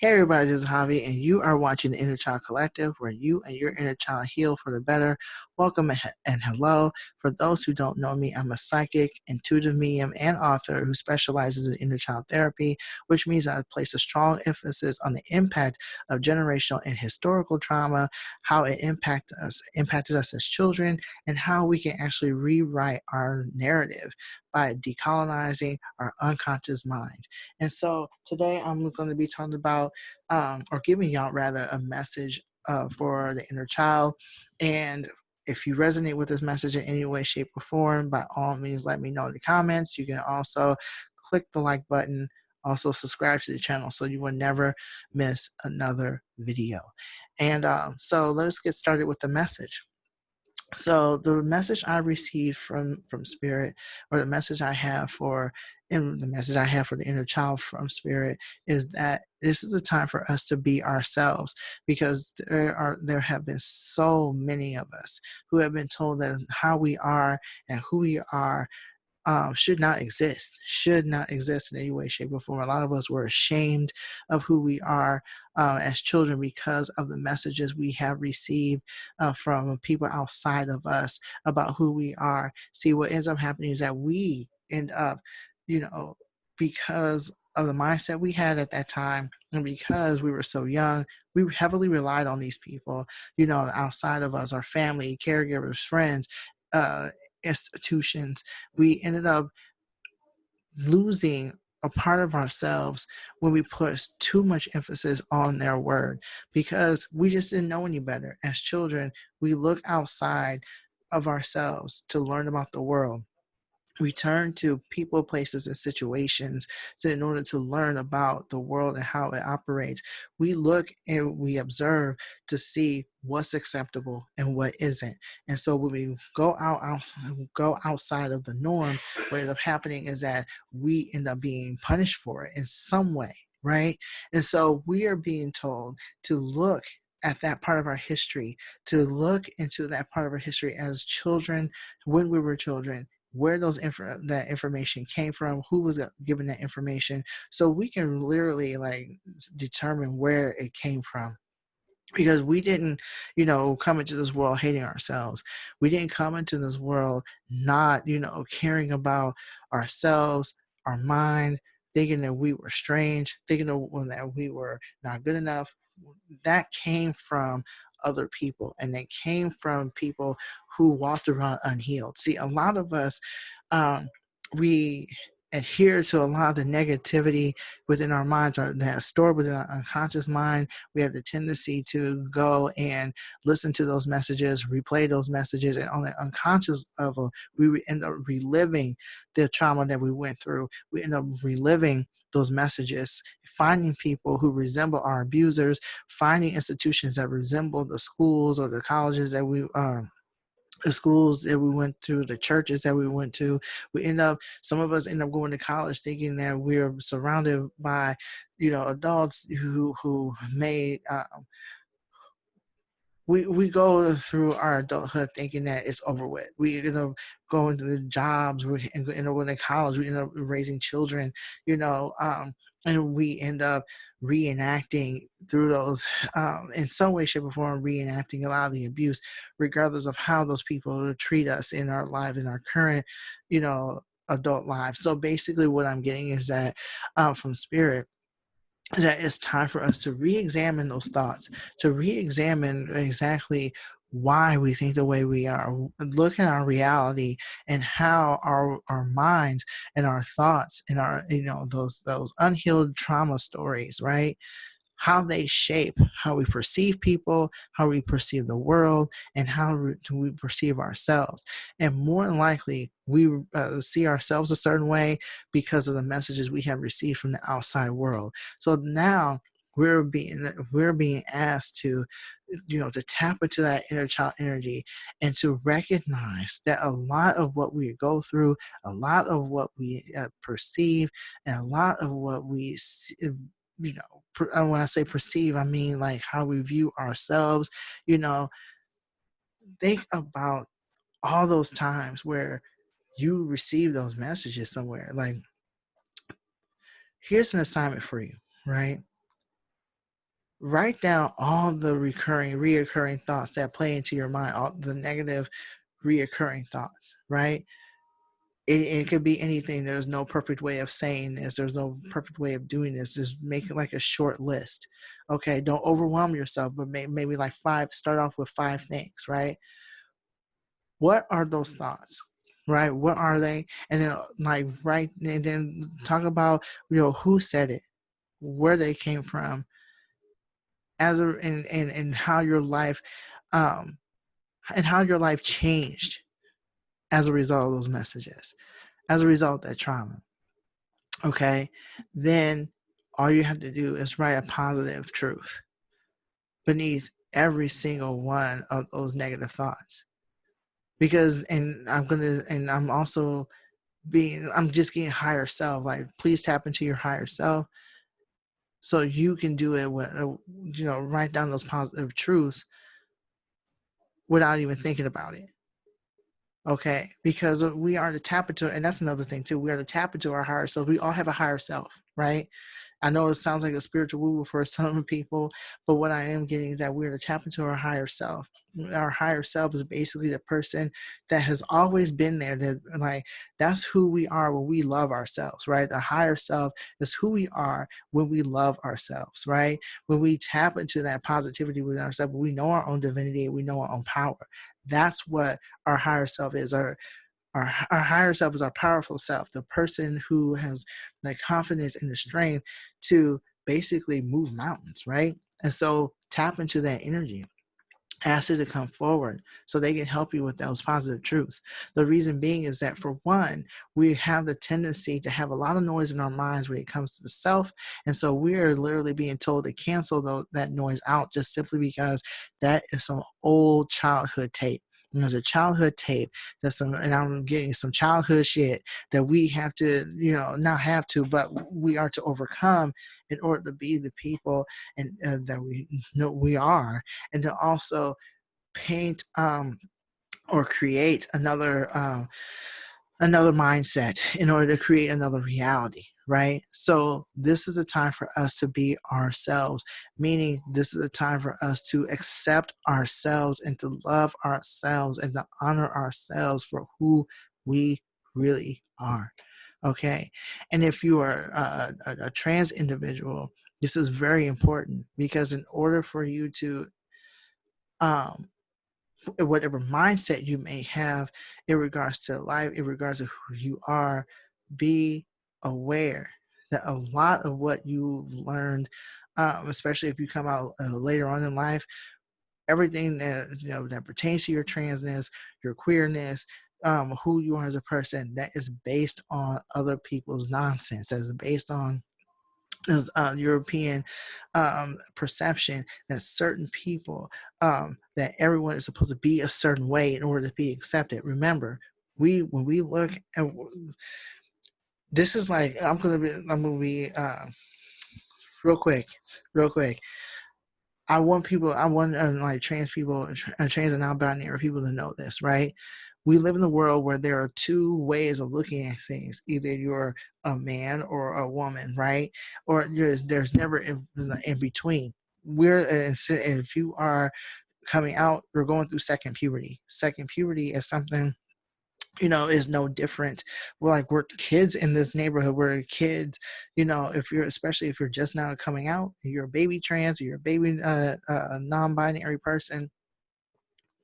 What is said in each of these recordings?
Hey everybody, this is Javi, and you are watching the Inner Child Collective, where you and your inner child heal for the better. Welcome and hello. For those who don't know me, I'm a psychic, intuitive medium, and author who specializes in inner child therapy, which means I place a strong emphasis on the impact of generational and historical trauma, how it impacted us as children, and how we can actually rewrite our narrative by decolonizing our unconscious mind. And so today I'm going to be talking about, or giving y'all rather, a message for the inner child. And if you resonate with this message in any way, shape, or form, by all means, let me know in the comments. You can also click the like button, also subscribe to the channel so you will never miss another video. And so let's get started with the message. So the message I received from spirit, or the message I have for and the message I have for the inner child from spirit, is that this is the time for us to be ourselves, because there have been so many of us who have been told that how we are and who we are should not exist in any way, shape, or form. A lot of us were ashamed of who we are as children because of the messages we have received from people outside of us about who we are. See, what ends up happening is that we end up, you know, because of the mindset we had at that time, and because we were so young, we heavily relied on these people, outside of us, our family, caregivers, friends, uh, institutions. We ended up losing a part of ourselves when we put too much emphasis on their word, because we just didn't know any better. As children, we look outside of ourselves to learn about the world. We turn to people, places, and situations in order to learn about the world and how it operates. We look and we observe to see what's acceptable and what isn't. And so when we go outside of the norm, what ends up happening is that we end up being punished for it in some way, right? And so we are being told to look at that part of our history, to look into that part of our history as children, when we were children, where that information came from, who was given that information, so we can literally determine where it came from. Because we didn't, come into this world hating ourselves. We didn't come into this world not, caring about ourselves, our mind, thinking that we were strange, thinking that we were not good enough. That came from other people, and they came from people who walked around unhealed. See, a lot of us, we adhere to a lot of the negativity within our minds, or that's stored within our unconscious mind. We have the tendency to go and listen to those messages, replay those messages, and on the unconscious level, we end up reliving the trauma that we went through. We end up reliving those messages, finding people who resemble our abusers, finding institutions that resemble the schools or the colleges that the schools that we went to, the churches that we went to. Some of us end up going to college thinking that we're surrounded by, adults who may, we go through our adulthood thinking that it's over with. We end up going to the jobs, we end up going to college, we end up raising children, and we end up reenacting through those, in some way, shape, or form, reenacting a lot of the abuse, regardless of how those people treat us in our life, in our current, adult lives. So basically, what I'm getting is that, from spirit, that it's time for us to re-examine those thoughts, to re-examine exactly why we think the way we are, look at our reality, and how our minds and our thoughts and our, those unhealed trauma stories, right, how they shape how we perceive people, how we perceive the world, and how we perceive ourselves. And more than likely, we see ourselves a certain way because of the messages we have received from the outside world. So now we're being asked to, to tap into that inner child energy, and to recognize that a lot of what we go through, a lot of what we perceive, and a lot of what we see, when I say perceive, I mean like how we view ourselves. You know, think about all those times where you receive those messages somewhere. Like, here's an assignment for you, right? Write down all the reoccurring thoughts that play into your mind, all the negative reoccurring thoughts, right? It could be anything. There's no perfect way of saying this. There's no perfect way of doing this. Just make it like a short list. Okay, don't overwhelm yourself, but maybe like five. Start off with 5 things, right? What are those thoughts, right? What are they? And then like right, and then talk about who said it, where they came from, as a and how your life, um, and how your life changed as a result of those messages, as a result of that trauma. Okay, then all you have to do is write a positive truth beneath every single one of those negative thoughts. Because, and I'm also I'm just getting higher self. Like, please tap into your higher self so you can do it with, write down those positive truths without even thinking about it. Okay, because we are to tap into, and that's another thing too. We are to tap into our higher self. We all have a higher self, right? I know it sounds like a spiritual woo for some people, but what I am getting is that we're to tap into our higher self. Our higher self is basically the person that has always been there. That, like, that's who we are when we love ourselves, right? The higher self is who we are when we love ourselves, right? When we tap into that positivity within ourselves, we know our own divinity, we know our own power. That's what our higher self is. Our higher self is our powerful self, the person who has the confidence and the strength to basically move mountains, right? And so tap into that energy. Ask it to come forward so they can help you with those positive truths. The reason being is that, for one, we have the tendency to have a lot of noise in our minds when it comes to the self. And so we are literally being told to cancel that noise out, just simply because that is some old childhood tape. And there's a childhood tape and I'm getting some childhood shit that we have to, not have to, but we are to overcome in order to be the people and that we know we are, and to also paint, or create another mindset in order to create another reality, right? So this is a time for us to be ourselves, meaning this is a time for us to accept ourselves and to love ourselves and to honor ourselves for who we really are. Okay, and if you are a trans individual, this is very important, because in order for you to, um, whatever mindset you may have in regards to life, in regards to who you are, be aware that a lot of what you've learned, especially if you come out later on in life, everything that that pertains to your transness, your queerness, who you are as a person, that is based on other people's nonsense. That is based on European perception that certain people, that everyone is supposed to be a certain way in order to be accepted. Remember, when we look at this, is like, I'm gonna be real quick, real quick. I want like trans people, trans and non-binary people to know this, right? We live in a world where there are two ways of looking at things. Either you're a man or a woman, right? Or there's never in between. And if you are coming out, you're going through second puberty. Second puberty is something, is no different. We're kids in this neighborhood. We're kids, especially if you're just now coming out, you're a baby trans, or you're a baby non-binary person.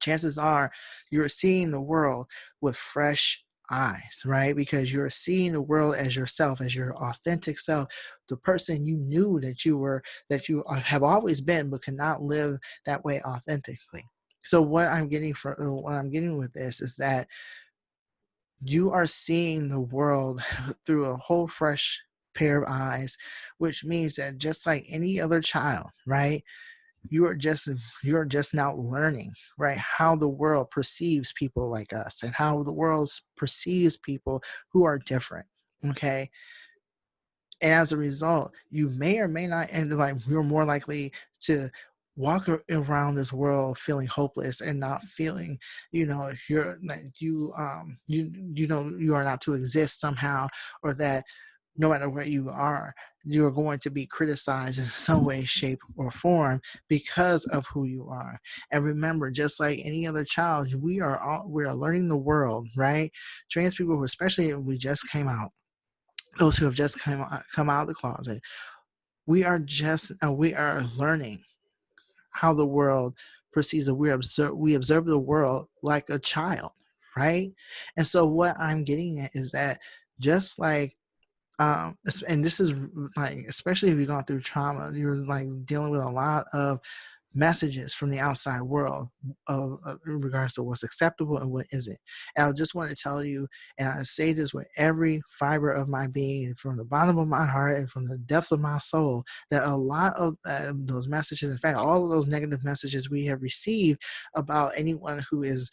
Chances are you're seeing the world with fresh eyes, right? Because you're seeing the world as yourself, as your authentic self, the person you knew that you have always been, but cannot live that way authentically. So what I'm getting with this is that you are seeing the world through a whole fresh pair of eyes, which means that, just like any other child, right? You're just now learning, right, how the world perceives people like us, and how the world perceives people who are different. Okay, and as a result, you may or may not, and like, you're more likely to walk around this world feeling hopeless and not feeling, you're like you are not to exist somehow, or that no matter where you are, you're going to be criticized in some way, shape, or form because of who you are. And remember, just like any other child, we are learning the world, right? Trans people, who especially if we just came out, those who have just come out of the closet, we are learning how the world perceives it. We observe the world like a child, right? And so what I'm getting at is that, just like and this is like, especially if you've gone through trauma, you're like dealing with a lot of messages from the outside world in regards to what's acceptable and what isn't. And I just want to tell you, and I say this with every fiber of my being, and from the bottom of my heart and from the depths of my soul, that a lot of those messages, in fact, all of those negative messages we have received about anyone who is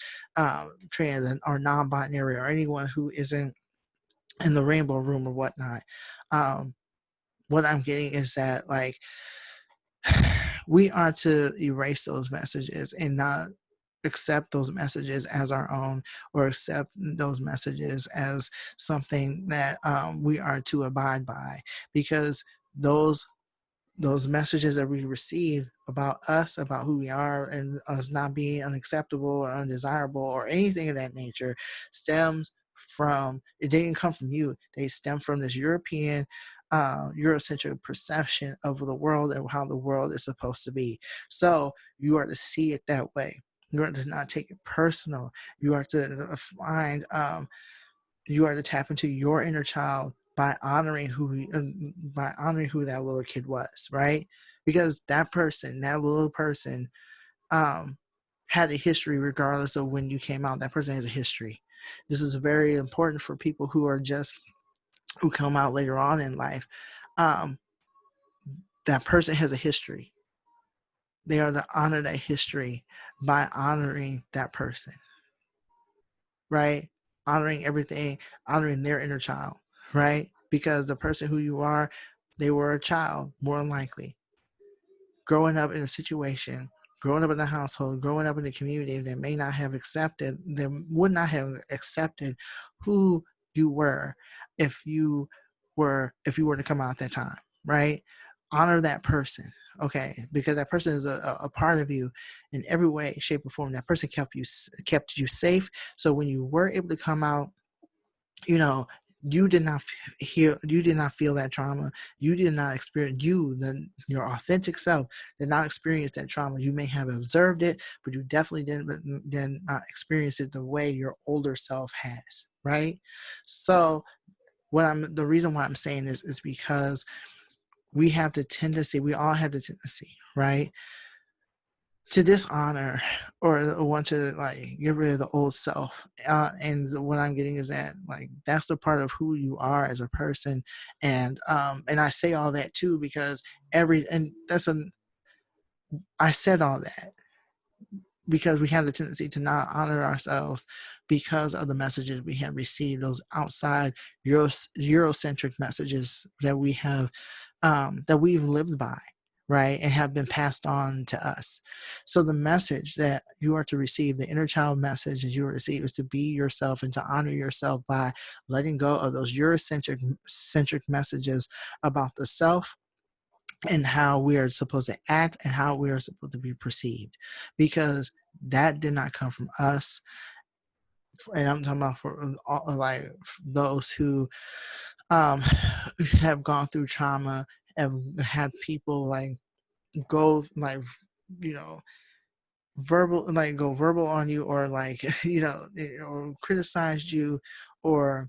trans or non-binary, or anyone who isn't in the rainbow room or whatnot. Um, what I'm getting is that, like, we are to erase those messages and not accept those messages as our own, or accept those messages as something that we are to abide by, because those those messages that we receive about us, about who we are, and us not being unacceptable or undesirable or anything of that nature, stems from, it didn't come from you. They stem from this Eurocentric perception of the world and how the world is supposed to be. So you are to see it that way. You are to not take it personal. You are to you are to tap into your inner child by honoring who that little kid was, right? Because that little person, um, had a history regardless of when you came out. That person has a history. This is very important for people who come out later on in life. Um, that person has a history. They are to honor that history by honoring that person, right? Honoring everything, honoring their inner child, right? Because the person who you are, they were a child, more than likely, growing up in a situation, growing up in a household, growing up in a community that may not have accepted, that would not have accepted who you were if if you were to come out at that time, right? Honor that person, okay? Because that person is a part of you in every way, shape, or form. That person kept you safe. So when you were able to come out, you know, you did not feel that trauma. You did not experience, your authentic self did not experience that trauma. You may have observed it, but you definitely didn't experience it the way your older self has, right? So the reason why I'm saying this is because we all have the tendency, right, to dishonor or want to like get rid of the old self. And what I'm getting is that, like, that's a part of who you are as a person. And I say all that too because every and that's a I said all that because we have the tendency to not honor ourselves because of the messages we have received, those outside Eurocentric messages that we've lived by, right, and have been passed on to us. So the message that you are to receive, the inner child message that you are to receive, is to be yourself and to honor yourself by letting go of those Eurocentric messages about the self and how we are supposed to act and how we are supposed to be perceived, because that did not come from us. And I'm talking about for those who um have gone through trauma, have had people like go like you know go verbal on you, or like or criticized you, or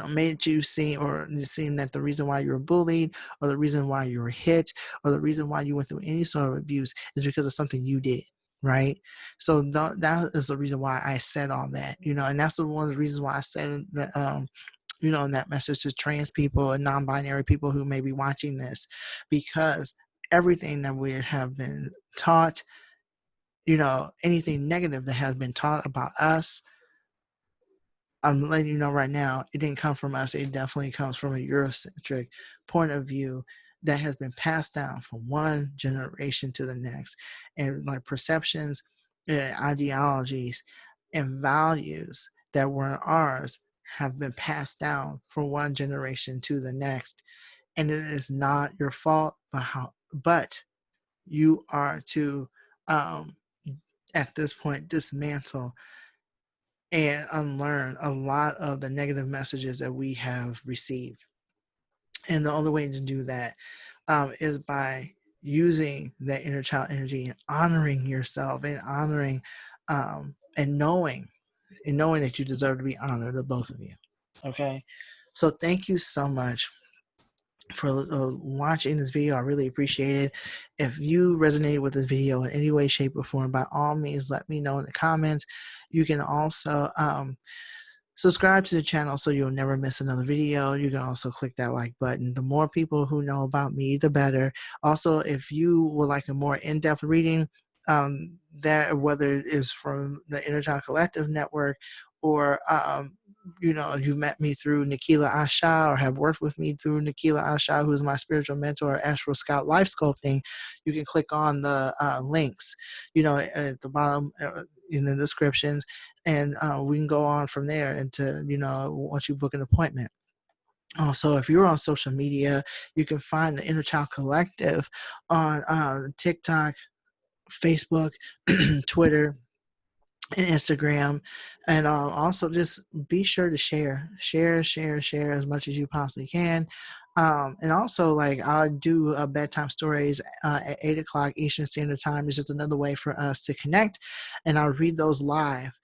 made you seem, or it seemed that the reason why you were bullied, or the reason why you were hit, or the reason why you went through any sort of abuse is because of something you did, right? So that is the reason why I said all that, and that's one of the reasons why I said that, that message to trans people and non-binary people who may be watching this, because everything that we have been taught, anything negative that has been taught about us, I'm letting you know right now, it didn't come from us. It definitely comes from a Eurocentric point of view that has been passed down from one generation to the next. And like perceptions, ideologies, and values that were ours have been passed down from one generation to the next, and it is not your fault, but you are to um, at this point dismantle and unlearn a lot of the negative messages that we have received. And the only way to do that is by using that inner child energy and honoring yourself and honoring and knowing that you deserve to be honored, the both of you. Okay. So thank you so much for watching this video. I really appreciate it. If you resonated with this video in any way, shape, or form, by all means, let me know in the comments. You can also subscribe to the channel so you'll never miss another video. You can also click that like button. The more people who know about me, the better. Also, if you would like a more in-depth reading, that whether it is from the Inner Child Collective network or you met me through Nikila Asha or have worked with me through Nikila Asha, who is my spiritual mentor, Astral Scout Life Sculpting, you can click on the links, at the bottom in the descriptions, and we can go on from there into, once you book an appointment. Also, if you're on social media, you can find the Inner Child Collective on TikTok, Facebook, Twitter, and Instagram. And also just be sure to share as much as you possibly can. And also, like, I'll do bedtime stories at 8 o'clock Eastern Standard Time. It's just another way for us to connect, and I'll read those live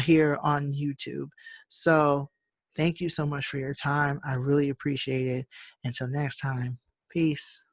here on YouTube. So thank you so much for your time. I really appreciate it. Until next time, peace.